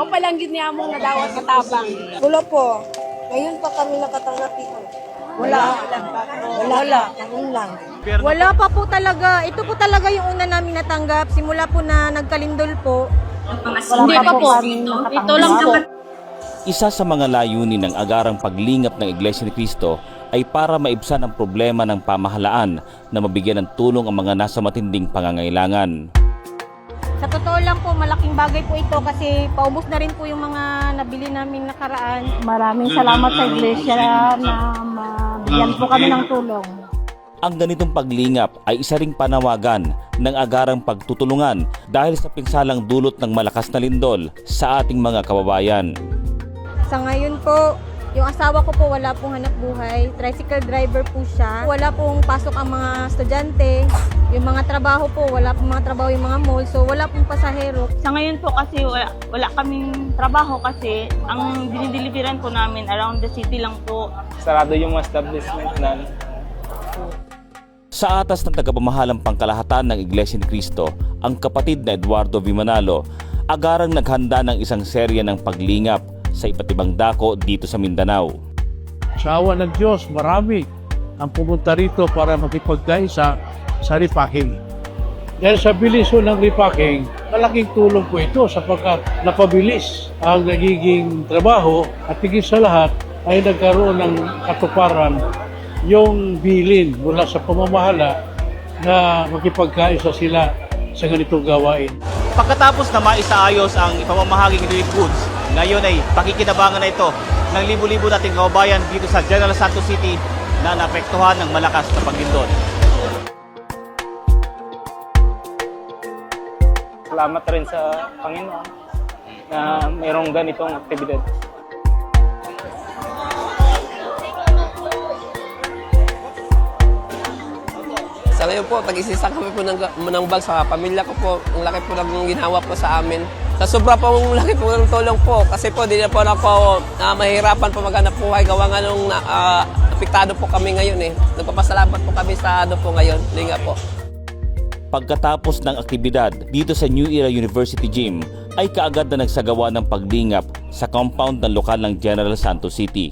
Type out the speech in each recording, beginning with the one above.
O palang gid niya mo nadawat katabang. Wala po. Ngayon pa kami nakatanggap dito. Wala. Ngayon lang. Wala pa po talaga. Ito po talaga yung una namin natanggap. Simula po na nagkalindol po. Hindi pa po. Ito lang naman. Isa sa mga layunin ng agarang paglingap ng Iglesia ni Cristo ay para maibsan ang problema ng pamahalaan na mabigyan ng tulong ang mga nasa matinding pangangailangan. Sa totoo lang po, malaking bagay po ito kasi paubos na rin po yung mga nabili namin nakaraan. Maraming salamat sa iglesia na mabigyan po kami ng tulong. Ang ganitong paglingap ay isa ring panawagan ng agarang pagtutulungan dahil sa pinsalang dulot ng malakas na lindol sa ating mga kababayan. Sa ngayon po, yung asawa ko po wala pong hanap buhay. Tricycle driver po siya. Wala pong pasok ang mga estudyante. Yung mga trabaho po, wala pong mga trabaho yung mga mall. So wala pong pasahero. Sa ngayon po kasi wala kaming trabaho kasi ang dinideliveran po namin around the city lang po. Sarado yung mga establishment na Sa atas ng tagapamahalang pangkalahatan ng Iglesia ni Cristo, ang kapatid na Eduardo V. Manalo, agarang naghanda ng isang serya ng paglingap sa iba't ibang dako dito sa Mindanao. Sa awa ng Diyos, marami ang pumunta rito para makipagkaisa sa repacking. Dahil sa bilis ng repacking, malaking tulong po ito sapagkat napabilis ang nagiging trabaho at higit sa lahat ay nagkaroon ng katuparan yung bilin mula sa pamamahala na makipagkaisa sila sa ganitong gawain. Pagkatapos na maisaayos ang ipamamahaging relief goods, ngayon ay pakikinabangan na ito ng libu-libo nating kababayan dito sa General Santos City na naapektuhan ng malakas na paglindol. salamat rin sa Panginoon na mayroong ganitong aktibidad. Sa ngayon po, tag-isisa kami po ng bag sa pamilya ko po. Ang laki po ng ginawa po sa amin. Sa sobra po ang laki po ng tulong po. Kasi po, di na po ako mahirapan po maghanap buhay. Gawa nga nung apektado po kami ngayon eh. Nagpapasalamat po kami sa po ngayon. Hindi nga po. Pagkatapos ng aktibidad dito sa New Era University Gym, ay kaagad na nagsagawa ng paglingap sa compound ng lokal ng General Santos City.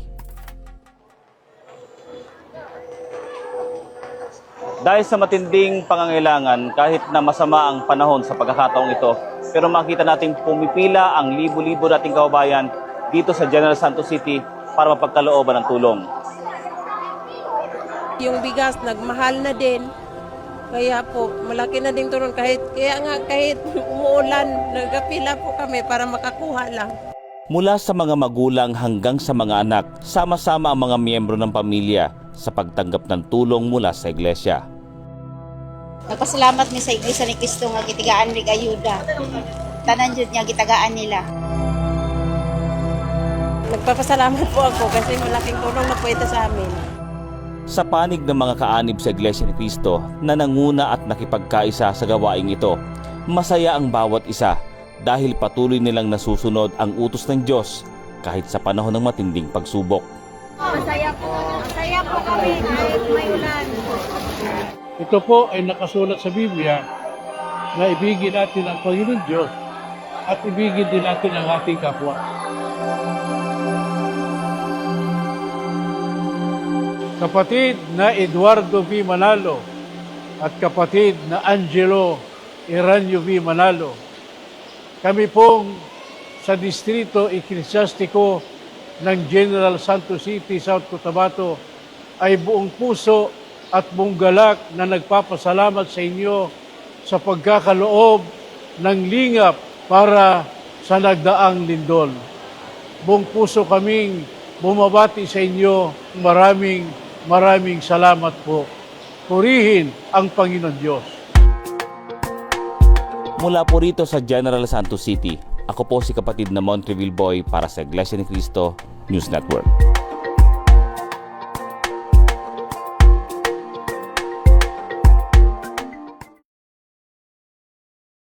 Dahil sa matinding pangangailangan, kahit na masama ang panahon sa pagkakataong ito, pero makita nating pumipila ang libo-libo nating kababayan dito sa General Santos City para mapagkalooban ng tulong. Yung bigas nagmahal na din. Kaya po, malaki na din tulong kahit umuulan, nagapila po kami para makakuha lang. Mula sa mga magulang hanggang sa mga anak, sama-sama ang mga miyembro ng pamilya sa pagtanggap ng tulong mula sa iglesia. Nagpasalamat mi sa Iglesia ni Cristo nga gitigaan rig ayuda. Tanan jud nga gitagaan nila. Nagpapasalamat po ako kasi malaking tulong na po ito sa amin. Sa panig ng mga kaanib sa Iglesia ni Cristo na nanguna at nakipagkaisa sa gawaing ito, masaya ang bawat isa dahil patuloy nilang nasusunod ang utos ng Diyos kahit sa panahon ng matinding pagsubok. Masaya po kami kahit may ulan. Ito po ay nakasulat sa Biblia na ibigin natin ang Panginoon Diyos at ibigin din natin ang ating kapwa. Kapatid na Eduardo V. Manalo at kapatid na Angelo Eranio V. Manalo, kami pong sa Distrito Eklesiastiko ng General Santos City, South Cotabato ay buong puso at buong galak na nagpapasalamat sa inyo sa pagkakaloob ng lingap para sa nagdaang lindol. Buong puso kaming bumabati sa inyo. Maraming salamat po. Purihin ang Panginoon Diyos. Mula po rito sa General Santos City, ako po si kapatid na Montreville Boy para sa Iglesia ni Cristo News Network.